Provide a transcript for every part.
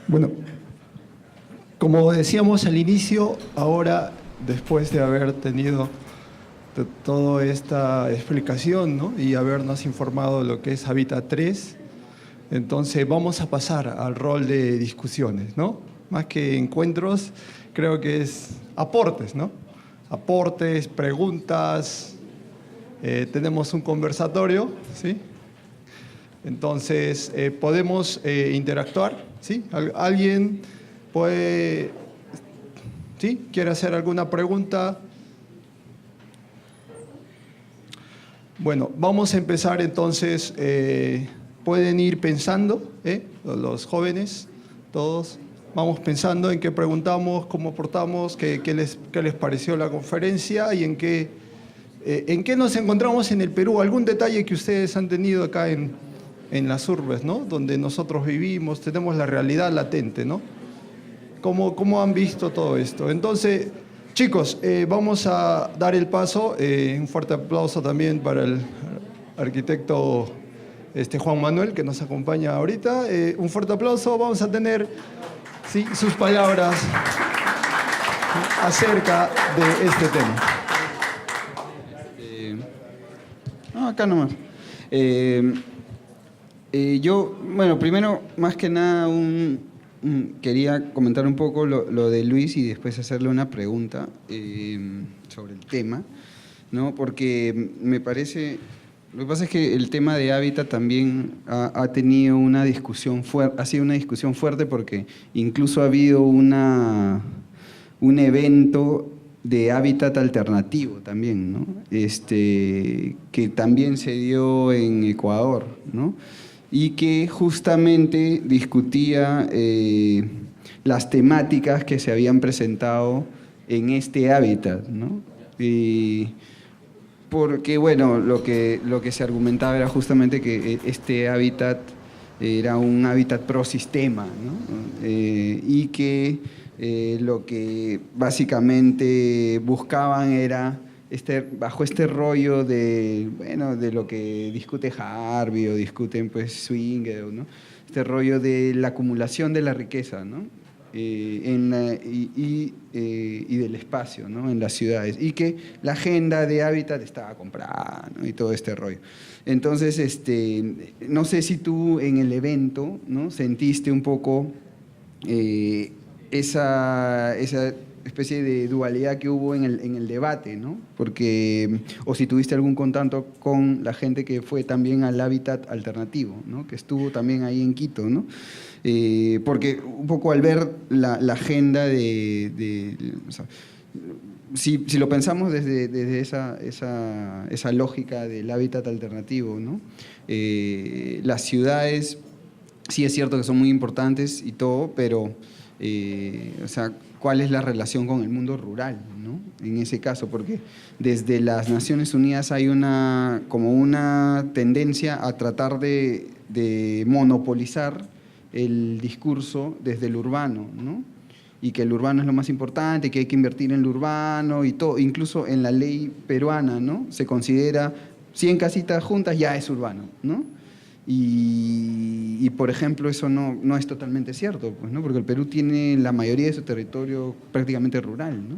Bueno, como decíamos al inicio, ahora, después de haber tenido toda esta explicación, ¿no?, y habernos informado de lo que es Hábitat 3, entonces vamos a pasar al rol de discusiones, ¿no? Más que encuentros, creo que es aportes, ¿no? Aportes, preguntas, tenemos un conversatorio, ¿sí? Entonces, podemos interactuar, ¿sí? ¿Alguien puede, sí, quiere hacer alguna pregunta? Bueno, vamos a empezar entonces. Pueden ir pensando, los jóvenes, todos, vamos pensando en qué preguntamos, cómo aportamos, qué les pareció la conferencia y en qué nos encontramos en el Perú. Algún detalle que ustedes han tenido acá en las urbes, ¿no?, donde nosotros vivimos, tenemos la realidad latente, ¿no? ¿Cómo han visto todo esto? Entonces, chicos, vamos a dar el paso. Un fuerte aplauso también para el arquitecto Juan Manuel, que nos acompaña ahorita. Un fuerte aplauso. Vamos a tener, sí, sus palabras acerca de este tema. Acá nomás. Yo, bueno, primero, más que nada, quería comentar un poco lo de Luis y después hacerle una pregunta sobre el tema, ¿no? Porque me parece, lo que pasa es que el tema de hábitat también ha tenido una discusión fuerte, ha sido una discusión fuerte porque incluso ha habido un evento de hábitat alternativo también, ¿no? Que también se dio en Ecuador, ¿no? Y que justamente discutía las temáticas que se habían presentado en este hábitat, ¿no? Porque, bueno, lo que se argumentaba era justamente que este hábitat era un hábitat pro sistema, ¿no? Y que lo que básicamente buscaban era bajo este rollo de, bueno, de lo que discute Harvey o discuten pues Swinger, ¿no? Este rollo de la acumulación de la riqueza, ¿no? Y del espacio, ¿no?, en las ciudades, y que la agenda de hábitat estaba comprada, ¿no?, y todo este rollo. Entonces, no sé si tú en el evento, ¿no?, sentiste un poco esa especie de dualidad que hubo en el debate, ¿no? Porque, o si tuviste algún contacto con la gente que fue también al hábitat alternativo, ¿no?, que estuvo también ahí en Quito, ¿no? Porque un poco al ver la agenda o sea, si lo pensamos desde esa lógica del hábitat alternativo, ¿no?, las ciudades sí es cierto que son muy importantes y todo, pero o sea, ¿cuál es la relación con el mundo rural, ¿no?, en ese caso? Porque desde las Naciones Unidas hay como una tendencia a tratar de monopolizar el discurso desde el urbano, ¿no?, y que el urbano es lo más importante, que hay que invertir en lo urbano y todo. Incluso en la ley peruana, ¿no?, se considera 100 casitas juntas ya es urbano, ¿no? Y por ejemplo, eso no es totalmente cierto, pues, ¿no?, porque el Perú tiene la mayoría de su territorio prácticamente rural, ¿no?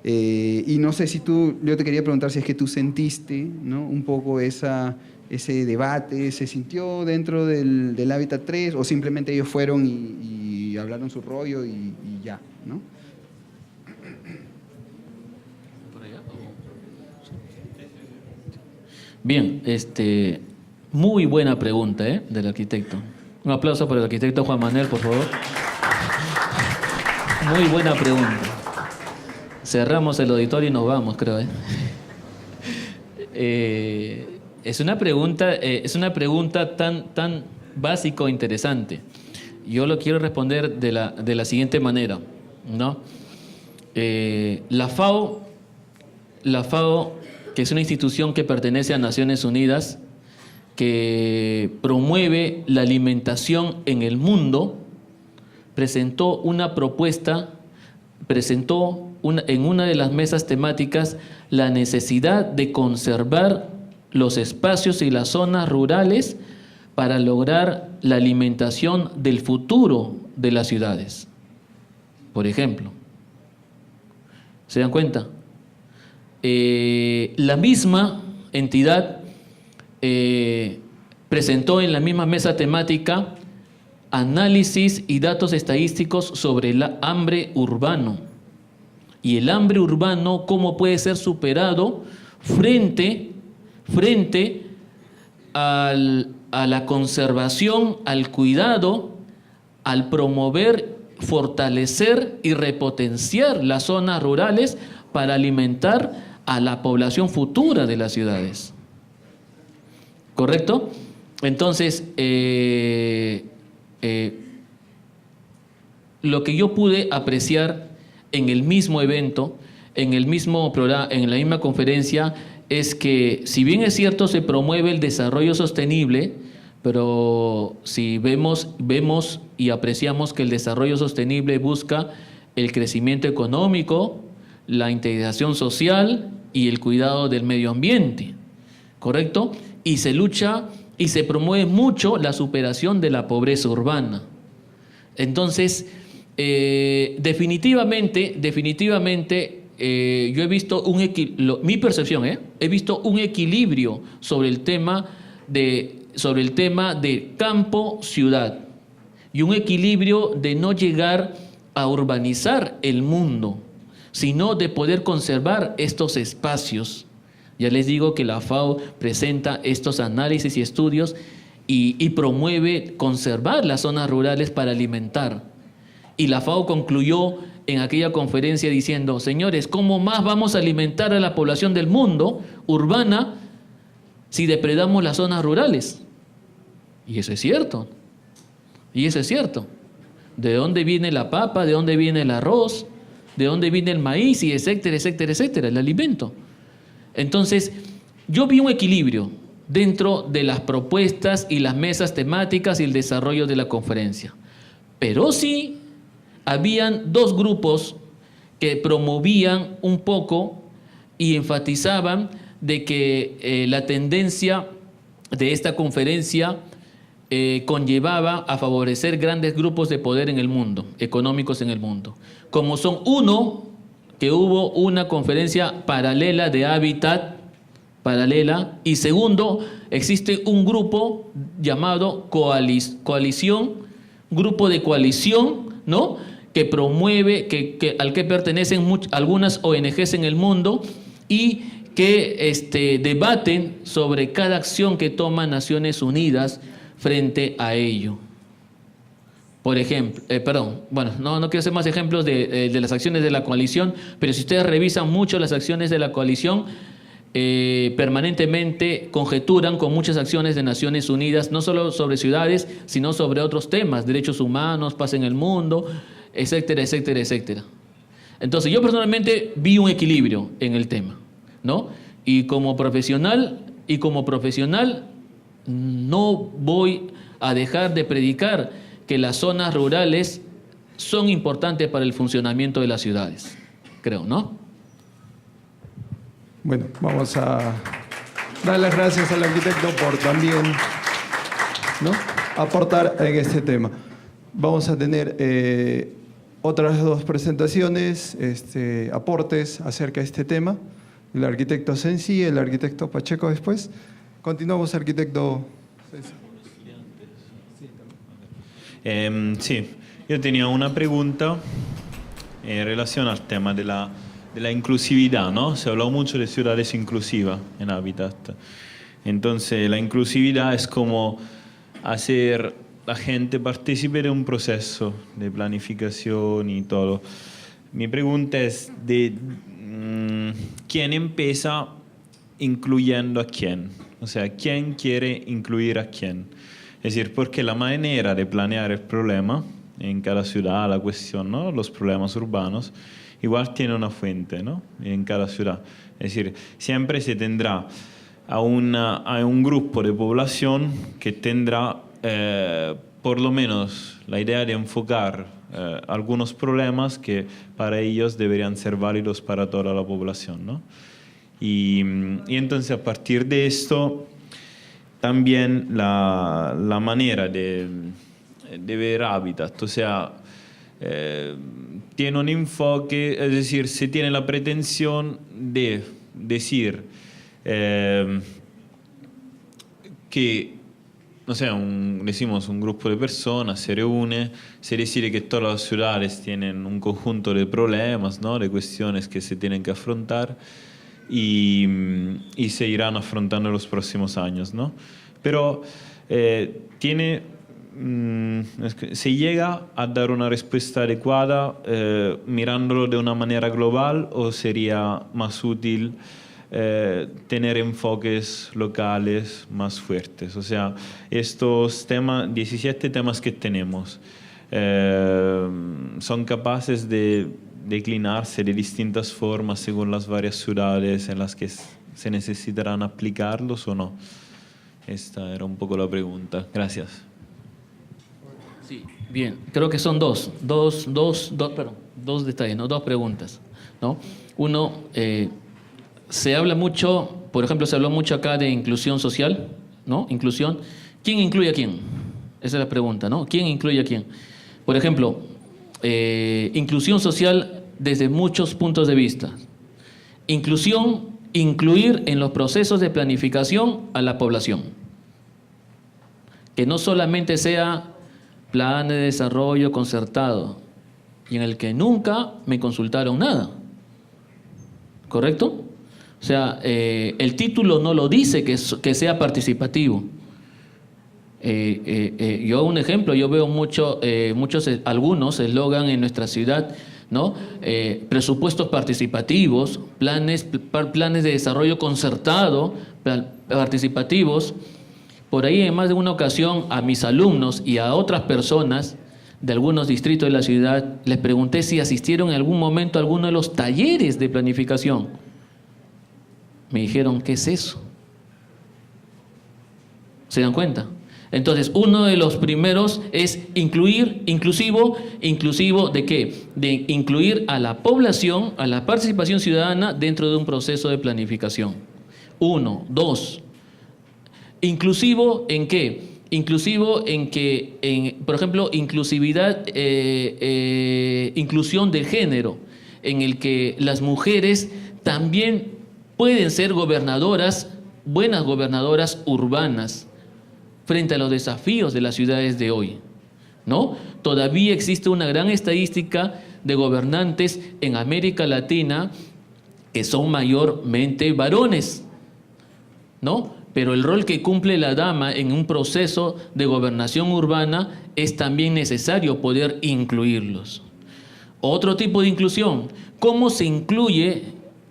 Y no sé si yo te quería preguntar si es que tú sentiste, ¿no?, un poco ese debate, ¿se sintió dentro del Hábitat 3 o simplemente ellos fueron y hablaron su rollo y ya, ¿no? Bien, muy buena pregunta, del arquitecto. Un aplauso para el arquitecto Juan Manuel, por favor. Muy buena pregunta. Cerramos el auditorio y nos vamos, creo. Es una pregunta tan básica e interesante. Yo lo quiero responder de la siguiente manera, ¿no? La FAO, que es una institución que pertenece a Naciones Unidas, que promueve la alimentación en el mundo, presentó una propuesta, en una de las mesas temáticas la necesidad de conservar los espacios y las zonas rurales para lograr la alimentación del futuro de las ciudades. Por ejemplo, ¿se dan cuenta? La misma entidad presentó en la misma mesa temática análisis y datos estadísticos sobre el hambre urbano. Y el hambre urbano, cómo puede ser superado frente a la conservación, al cuidado, al promover, fortalecer y repotenciar las zonas rurales para alimentar a la población futura de las ciudades. ¿Correcto? Entonces, lo que yo pude apreciar en el mismo evento, en el mismo programa, en la misma conferencia, es que si bien es cierto se promueve el desarrollo sostenible, pero si vemos y apreciamos que el desarrollo sostenible busca el crecimiento económico, la integración social y el cuidado del medio ambiente, ¿correcto? Y se lucha y se promueve mucho la superación de la pobreza urbana. Entonces, definitivamente, yo he visto mi percepción, he visto un equilibrio sobre el tema de campo-ciudad y un equilibrio de no llegar a urbanizar el mundo, sino de poder conservar estos espacios. Ya les digo que la FAO presenta estos análisis y estudios y promueve conservar las zonas rurales para alimentar. Y la FAO concluyó en aquella conferencia diciendo, señores, ¿cómo más vamos a alimentar a la población del mundo urbana si depredamos las zonas rurales? Y eso es cierto. Y eso es cierto. ¿De dónde viene la papa? ¿De dónde viene el arroz? ¿De dónde viene el maíz? Y etcétera, etcétera, etcétera, el alimento. Entonces, yo vi un equilibrio dentro de las propuestas y las mesas temáticas y el desarrollo de la conferencia. Pero sí, habían dos grupos que promovían un poco y enfatizaban de que la tendencia de esta conferencia conllevaba a favorecer grandes grupos de poder en el mundo, económicos en el mundo. Como son uno, que hubo una conferencia paralela de hábitat, paralela, y segundo, existe un grupo llamado coalición, grupo de coalición, ¿no?, que promueve, al que pertenecen algunas ONGs en el mundo y que debaten sobre cada acción que toma Naciones Unidas frente a ello. Por ejemplo, no quiero hacer más ejemplos de las acciones de la coalición, pero si ustedes revisan mucho las acciones de la coalición, permanentemente conjeturan con muchas acciones de Naciones Unidas, no solo sobre ciudades, sino sobre otros temas, derechos humanos, paz en el mundo, etcétera, etcétera, etcétera. Entonces, yo personalmente vi un equilibrio en el tema, ¿no? Y como profesional no voy a dejar de predicar que las zonas rurales son importantes para el funcionamiento de las ciudades, creo, ¿no? Bueno, vamos a dar las gracias al arquitecto por también, ¿no?, aportar en este tema. Vamos a tener otras dos presentaciones, aportes acerca de este tema. El arquitecto Sensi y el arquitecto Pacheco después. Continuamos, arquitecto Sensi. Sí, yo tenía una pregunta en relación al tema de la inclusividad, ¿no? Se ha hablado mucho de ciudades inclusivas en Habitat. Entonces, la inclusividad es como hacer la gente partícipe de un proceso de planificación y todo. Mi pregunta es ¿quién empieza incluyendo a quién? O sea, ¿quién quiere incluir a quién? Es decir, porque la manera de planear el problema en cada ciudad, la cuestión, ¿no?, los problemas urbanos, igual tiene una fuente, ¿no?, en cada ciudad. Es decir, siempre se tendrá a un grupo de población que tendrá por lo menos la idea de enfocar algunos problemas que para ellos deberían ser válidos para toda la población, ¿no? Y entonces a partir de esto también la manera de ver hábitat, o sea, tiene un enfoque, es decir, se tiene la pretensión de decir que, no sé, decimos un grupo de personas se reúne, se decide que todas las ciudades tienen un conjunto de problemas, ¿no? De cuestiones que se tienen que afrontar y se irán afrontando en los próximos años, ¿no? Pero se llega a dar una respuesta adecuada mirándolo de una manera global, o sería más útil tener enfoques locales más fuertes. O sea, estos 17 temas que tenemos son capaces de declinarse de distintas formas según las varias ciudades en las que se necesitarán aplicarlos o no. Esta era un poco la pregunta. Gracias. Sí, bien, creo que son dos detalles, ¿no? Dos preguntas, ¿no? Uno, se habla mucho, por ejemplo, se habló mucho acá de inclusión social, ¿no? Inclusión. ¿Quién incluye a quién? Esa es la pregunta, ¿no? ¿Quién incluye a quién? Por ejemplo, inclusión social desde muchos puntos de vista. Incluir en los procesos de planificación a la población. Que no solamente sea plan de desarrollo concertado y en el que nunca me consultaron nada. ¿Correcto? O sea, el título no lo dice que sea participativo. Yo un ejemplo, yo veo algunos eslogan en nuestra ciudad, ¿no? Presupuestos participativos, planes de desarrollo concertado, participativos. Por ahí en más de una ocasión a mis alumnos y a otras personas de algunos distritos de la ciudad les pregunté si asistieron en algún momento a alguno de los talleres de planificación. Me dijeron, ¿qué es eso? ¿Se dan cuenta? Entonces, uno de los primeros es inclusivo ¿de qué? De incluir a la población, a la participación ciudadana dentro de un proceso de planificación. 1, 2. ¿Inclusivo en qué? Inclusivo en que, por ejemplo, inclusión de género, en el que las mujeres también pueden ser gobernadoras, buenas gobernadoras urbanas, frente a los desafíos de las ciudades de hoy, ¿no? Todavía existe una gran estadística de gobernantes en América Latina que son mayormente varones, ¿no? Pero el rol que cumple la dama en un proceso de gobernación urbana es también necesario poder incluirlos. Otro tipo de inclusión, ¿cómo se incluye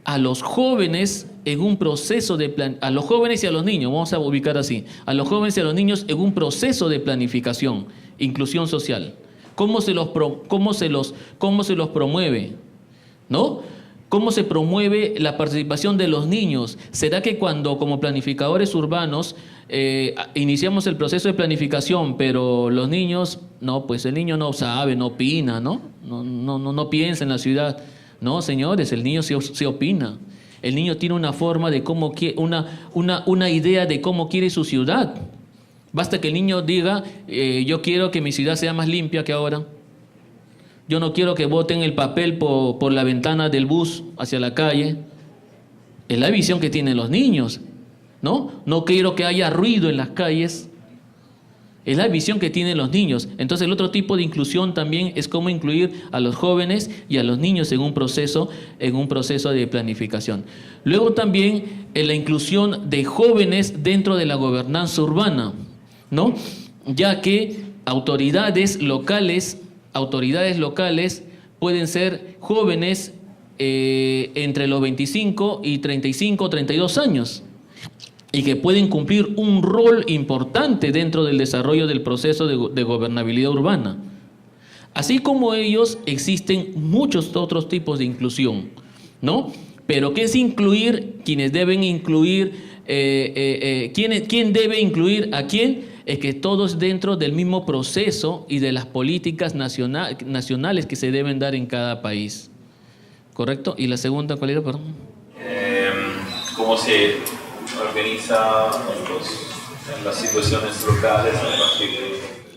a los jóvenes en un proceso a los jóvenes y a los niños, vamos a ubicar así, a los jóvenes y a los niños en un proceso de planificación, inclusión social? ¿Cómo se los promueve? ¿No? ¿Cómo se promueve la participación de los niños? ¿Será que cuando como planificadores urbanos iniciamos el proceso de planificación, pero los niños, no, pues el niño no sabe, no opina, ¿no? No piensa en la ciudad. No, señores, el niño sí opina. El niño tiene una forma de cómo una idea de cómo quiere su ciudad. Basta que el niño diga, yo quiero que mi ciudad sea más limpia que ahora. Yo no quiero que boten el papel por la ventana del bus hacia la calle. Es la visión que tienen los niños, ¿no? No quiero que haya ruido en las calles. Es la visión que tienen los niños. Entonces el otro tipo de inclusión también es cómo incluir a los jóvenes y a los niños en un proceso de planificación. Luego también en la inclusión de jóvenes dentro de la gobernanza urbana, ¿no? Ya que autoridades locales pueden ser jóvenes entre los 25 y 35 o 32 años y que pueden cumplir un rol importante dentro del desarrollo del proceso de gobernabilidad urbana. Así como ellos, existen muchos otros tipos de inclusión, ¿no? Pero ¿qué es incluir? ¿Quién debe incluir a quién? Es que todos dentro del mismo proceso y de las políticas nacionales que se deben dar en cada país. ¿Correcto? ¿Y la segunda cuál era? Perdón. ¿Cómo se organiza en las situaciones locales en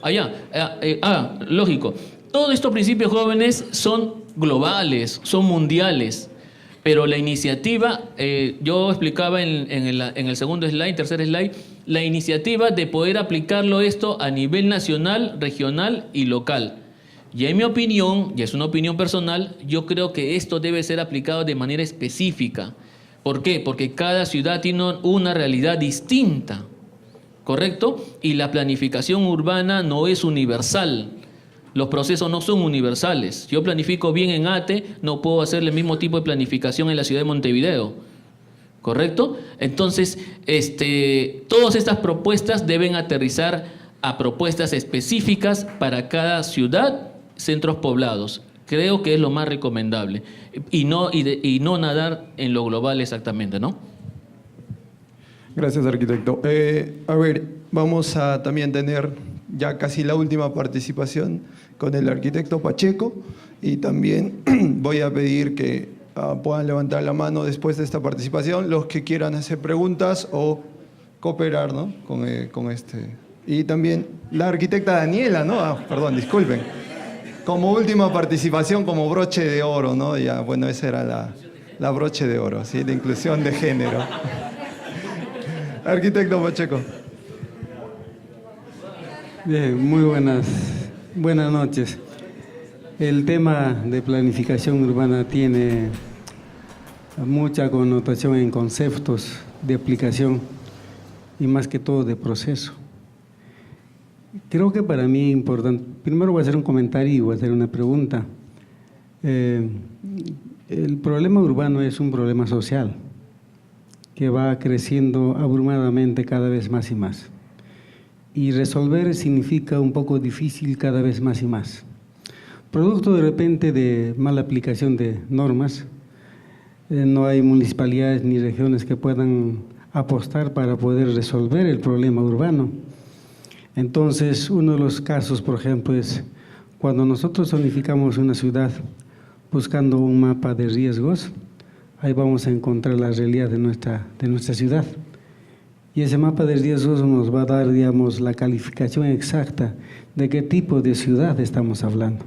particular. Lógico. Todos estos principios jóvenes son globales, son mundiales, pero la iniciativa, yo explicaba en el segundo slide, tercer slide, la iniciativa de poder aplicarlo esto a nivel nacional, regional y local. Y en mi opinión, y es una opinión personal, yo creo que esto debe ser aplicado de manera específica. ¿Por qué? Porque cada ciudad tiene una realidad distinta, ¿correcto? Y la planificación urbana no es universal. Los procesos no son universales. Yo planifico bien en Ate, no puedo hacer el mismo tipo de planificación en la ciudad de Montevideo, ¿correcto? Entonces, todas estas propuestas deben aterrizar a propuestas específicas para cada ciudad, centros poblados. Creo que es lo más recomendable. Y no nadar en lo global exactamente, ¿no? Gracias, arquitecto. A ver, vamos a también tener ya casi la última participación con el arquitecto Pacheco, y también voy a pedir que puedan levantar la mano después de esta participación los que quieran hacer preguntas o cooperar, ¿no? con este. Y también la arquitecta Daniela, ¿no? Perdón, disculpen. Como última participación, como broche de oro, ¿no? Ya, bueno, esa era la broche de oro, ¿sí? De inclusión de género. Arquitecto Pacheco. Bien, muy buenas noches. El tema de planificación urbana tiene mucha connotación en conceptos de aplicación y más que todo de proceso. Creo que para mí es importante, primero voy a hacer un comentario y voy a hacer una pregunta. El problema urbano es un problema social que va creciendo abrumadamente cada vez más y más. Y resolver significa un poco difícil cada vez más y más. Producto de repente de mala aplicación de normas, no hay municipalidades ni regiones que puedan apostar para poder resolver el problema urbano. Entonces, uno de los casos, por ejemplo, es cuando nosotros zonificamos una ciudad buscando un mapa de riesgos, ahí vamos a encontrar la realidad de nuestra ciudad. Y ese mapa de riesgos nos va a dar, digamos, la calificación exacta de qué tipo de ciudad estamos hablando.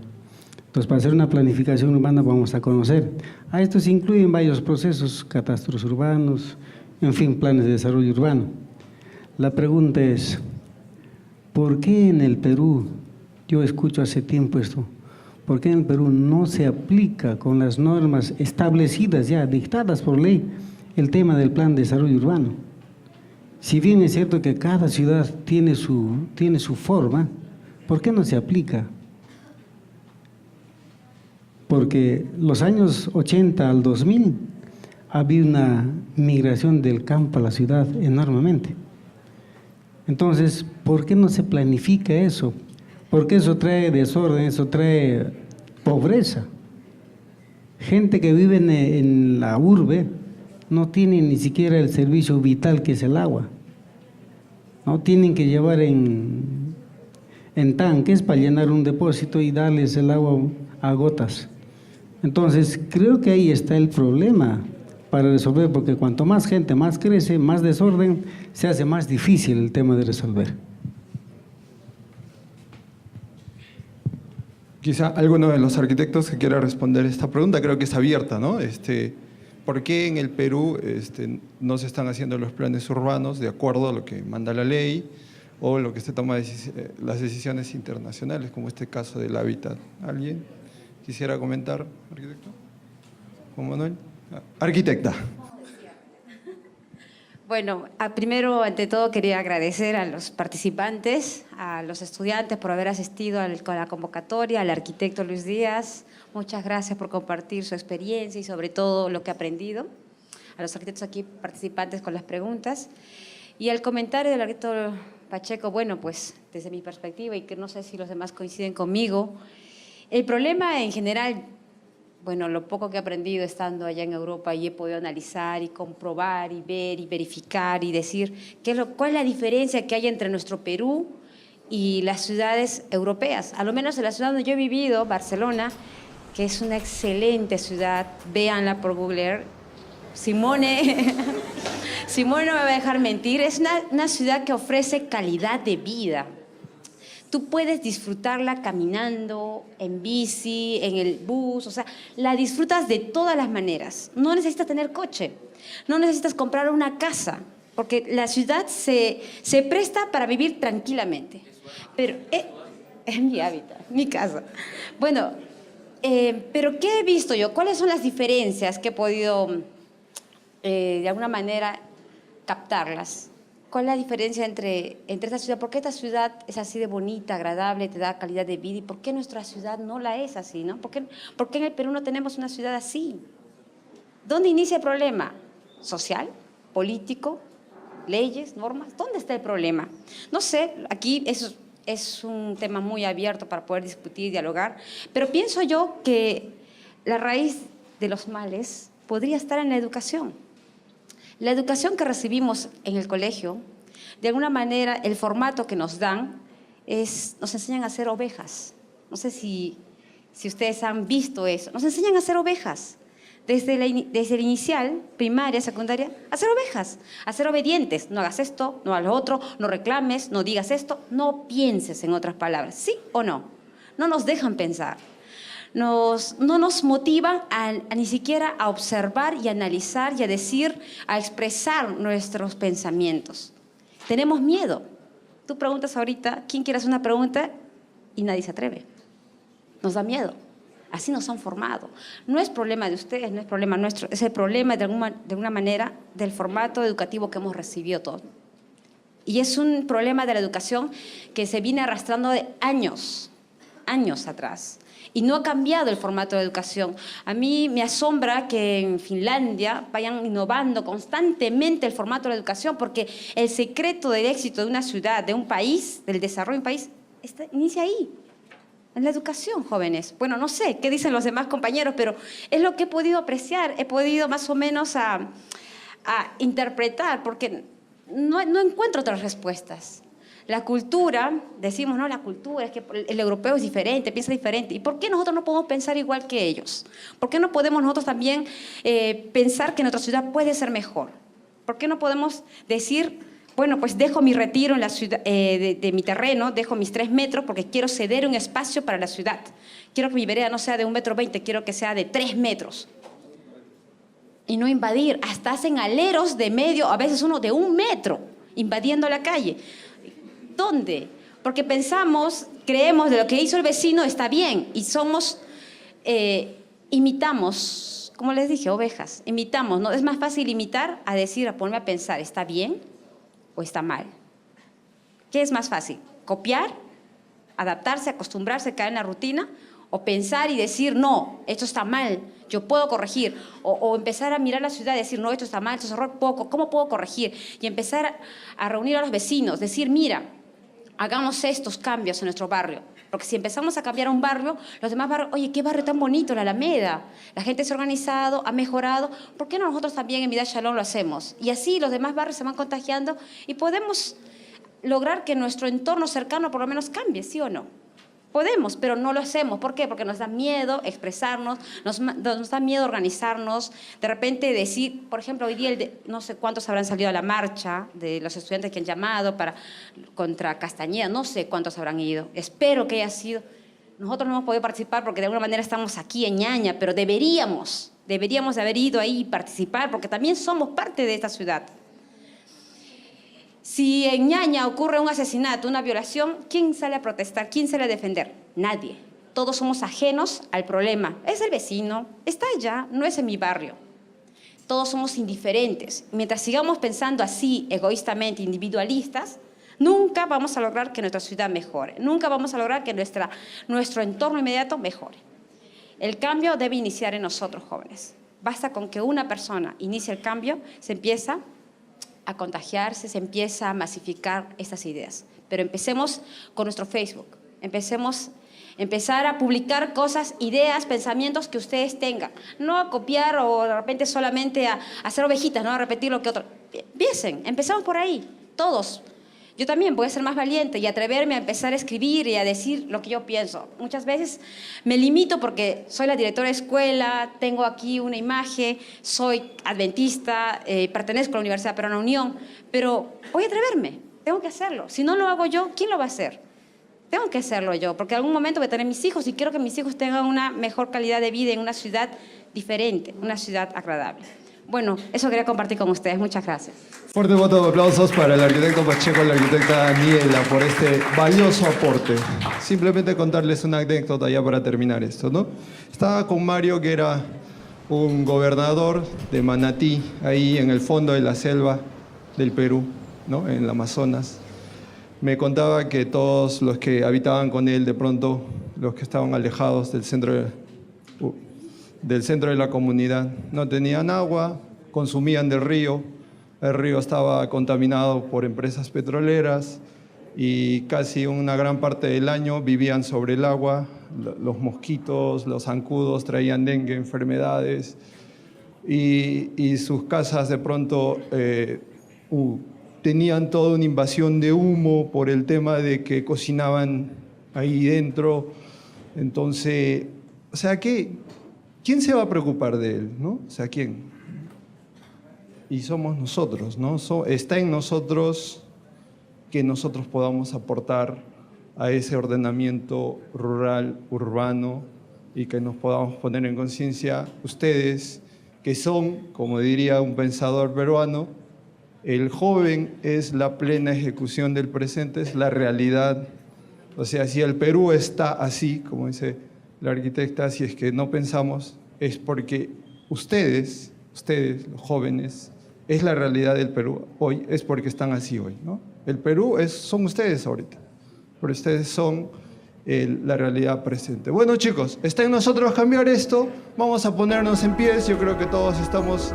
Entonces, para hacer una planificación urbana vamos a conocer. A esto se incluyen varios procesos, catastros urbanos, en fin, planes de desarrollo urbano. La pregunta es, ¿por qué en el Perú, yo escucho hace tiempo esto, por qué en el Perú no se aplica con las normas establecidas ya, dictadas por ley, el tema del plan de desarrollo urbano? Si bien es cierto que cada ciudad tiene su forma, ¿por qué no se aplica? Porque los años 80 al 2000 había una migración del campo a la ciudad enormemente. Entonces, ¿por qué no se planifica eso? Porque eso trae desorden, eso trae pobreza. Gente que vive en la urbe no tiene ni siquiera el servicio vital que es el agua. No tienen que llevar en tanques para llenar un depósito y darles el agua a gotas. Entonces, creo que ahí está el problema para resolver, porque cuanto más gente, más crece, más desorden, se hace más difícil el tema de resolver. Quizá alguno de los arquitectos que quiera responder esta pregunta, creo que es abierta, ¿no? ¿Por qué en el Perú no se están haciendo los planes urbanos de acuerdo a lo que manda la ley o lo que se toma las decisiones internacionales, como este caso del hábitat? ¿Alguien quisiera comentar, arquitecto? ¿Juan Manuel? Arquitecta. Bueno, primero, ante todo, quería agradecer a los participantes, a los estudiantes por haber asistido a la convocatoria, al arquitecto Luis Díaz. Muchas gracias por compartir su experiencia y sobre todo lo que ha aprendido. A los arquitectos aquí participantes con las preguntas. Y al comentario del arquitecto Pacheco, bueno, pues desde mi perspectiva, y que no sé si los demás coinciden conmigo, el problema en general, bueno, lo poco que he aprendido estando allá en Europa y he podido analizar y comprobar y ver y verificar y decir cuál es la diferencia que hay entre nuestro Perú y las ciudades europeas. A lo menos en la ciudad donde yo he vivido, Barcelona, que es una excelente ciudad, véanla por Google Earth. Simone Simón no me va a dejar mentir, es una ciudad que ofrece calidad de vida. Tú puedes disfrutarla caminando, en bici, en el bus, o sea, la disfrutas de todas las maneras. No necesitas tener coche, no necesitas comprar una casa, porque la ciudad se presta para vivir tranquilamente. Pero es mi hábitat, mi casa. Bueno, pero ¿qué he visto yo? ¿Cuáles son las diferencias que he podido, de alguna manera, captarlas? ¿Cuál es la diferencia entre esta ciudad? ¿Por qué esta ciudad es así de bonita, agradable, te da calidad de vida? ¿Y por qué nuestra ciudad no la es así? ¿No? ¿Por qué en el Perú no tenemos una ciudad así? ¿Dónde inicia el problema? ¿Social? ¿Político? ¿Leyes? ¿Normas? ¿Dónde está el problema? No sé, aquí es un tema muy abierto para poder discutir y dialogar, pero pienso yo que la raíz de los males podría estar en la educación. La educación que recibimos en el colegio, de alguna manera, el formato que nos dan nos enseñan a ser ovejas. No sé si ustedes han visto eso. Nos enseñan a ser ovejas. Desde el inicial, primaria, secundaria, a ser ovejas, a ser obedientes. No hagas esto, no hagas lo otro, no reclames, no digas esto, no pienses, en otras palabras. ¿Sí o no? No nos dejan pensar. No nos motivan ni siquiera a observar y analizar y a decir, a expresar nuestros pensamientos. Tenemos miedo. Tú preguntas ahorita, ¿quién quiere hacer una pregunta? Y nadie se atreve. Nos da miedo. Así nos han formado. No es problema de ustedes, no es problema nuestro, es el problema de alguna manera del formato educativo que hemos recibido todos. Y es un problema de la educación que se viene arrastrando de años atrás. Y no ha cambiado el formato de educación. A mí me asombra que en Finlandia vayan innovando constantemente el formato de la educación, porque el secreto del éxito de una ciudad, de un país, del desarrollo de un país, inicia ahí, en la educación, jóvenes. Bueno, no sé qué dicen los demás compañeros, pero es lo que he podido apreciar, he podido más o menos a interpretar, porque no encuentro otras respuestas. La cultura, decimos, no, la cultura, es que el europeo es diferente, piensa diferente. ¿Y por qué nosotros no podemos pensar igual que ellos? ¿Por qué no podemos nosotros también pensar que nuestra ciudad puede ser mejor? ¿Por qué no podemos decir, bueno, pues dejo mi retiro en la ciudad, de mi terreno, dejo mis 3 metros porque quiero ceder un espacio para la ciudad? Quiero que mi vereda no sea de 1,20 m, quiero que sea de 3 metros. Y no invadir, hasta hacen aleros de medio, a veces uno de 1 metro, invadiendo la calle. ¿Dónde? Porque creemos de lo que hizo el vecino está bien y imitamos, como les dije, ovejas, imitamos, ¿no? Es más fácil imitar a decir, a ponerme a pensar, ¿está bien o está mal? ¿Qué es más fácil? ¿Copiar? ¿Adaptarse, acostumbrarse, caer en la rutina? ¿O pensar y decir, no, esto está mal, yo puedo corregir? O empezar a mirar la ciudad y decir, no, esto está mal, esto es error, ¿cómo puedo corregir? Y empezar a reunir a los vecinos, decir, mira, hagamos estos cambios en nuestro barrio. Porque si empezamos a cambiar un barrio, los demás barrios, oye, qué barrio tan bonito, la Alameda. La gente se ha organizado, ha mejorado. ¿Por qué no nosotros también en Vida Shalom lo hacemos? Y así los demás barrios se van contagiando y podemos lograr que nuestro entorno cercano por lo menos cambie, ¿sí o no? Podemos, pero no lo hacemos. ¿Por qué? Porque nos da miedo expresarnos, nos da miedo organizarnos. De repente decir, por ejemplo, hoy día no sé cuántos habrán salido a la marcha de los estudiantes que han llamado contra Castañeda, no sé cuántos habrán ido. Espero que haya sido. Nosotros no hemos podido participar porque de alguna manera estamos aquí en Ñaña, pero deberíamos de haber ido ahí y participar porque también somos parte de esta ciudad. Si en Ñaña ocurre un asesinato, una violación, ¿quién sale a protestar? ¿Quién sale a defender? Nadie. Todos somos ajenos al problema. Es el vecino, está allá, no es en mi barrio. Todos somos indiferentes. Mientras sigamos pensando así, egoístamente, individualistas, nunca vamos a lograr que nuestra ciudad mejore. Nunca vamos a lograr que nuestro entorno inmediato mejore. El cambio debe iniciar en nosotros, jóvenes. Basta con que una persona inicie el cambio, se empieza a contagiarse, se empieza a masificar estas ideas. Pero empecemos con nuestro Facebook, empezar a publicar cosas, ideas, pensamientos que ustedes tengan. No a copiar o de repente solamente a hacer ovejitas, no a repetir lo que otros. Empecemos por ahí, todos. yo también voy a ser más valiente y atreverme a empezar a escribir y a decir lo que yo pienso. Muchas veces me limito porque soy la directora de escuela, tengo aquí una imagen, soy adventista, pertenezco a la Universidad Peruana Unión, pero voy a atreverme, tengo que hacerlo. Si no lo hago yo, ¿quién lo va a hacer? Tengo que hacerlo yo, porque en algún momento voy a tener mis hijos y quiero que mis hijos tengan una mejor calidad de vida en una ciudad diferente, una ciudad agradable. Bueno, eso quería compartir con ustedes. Muchas gracias. Fuerte voto de aplausos para el arquitecto Pacheco y la arquitecta Daniela por este valioso aporte. Simplemente contarles una anécdota ya para terminar esto, ¿no? Estaba con Mario, que era un gobernador de Manatí, ahí en el fondo de la selva del Perú, ¿no? En el Amazonas. Me contaba que todos los que habitaban con él, de pronto, los que estaban alejados del centro de la comunidad, no tenían agua, consumían del río. El río estaba contaminado por empresas petroleras y casi una gran parte del año vivían sobre el agua. Los mosquitos, los zancudos traían dengue, enfermedades, y sus casas de pronto tenían toda una invasión de humo por el tema de que cocinaban ahí dentro. Entonces, o sea, ¿quién se va a preocupar de él, no? O sea, ¿quién? Y somos nosotros, ¿no? Está en nosotros que nosotros podamos aportar a ese ordenamiento rural, urbano, y que nos podamos poner en conciencia, ustedes, que son, como diría un pensador peruano, el joven es la plena ejecución del presente, es la realidad. O sea, si el Perú está así, como dice la arquitecta, si es que no pensamos, es porque ustedes, los jóvenes, es la realidad del Perú hoy, es porque están así hoy, ¿no? El Perú son ustedes ahorita, pero ustedes son la realidad presente. Bueno, chicos, está en nosotros cambiar esto, vamos a ponernos en pie, yo creo que todos estamos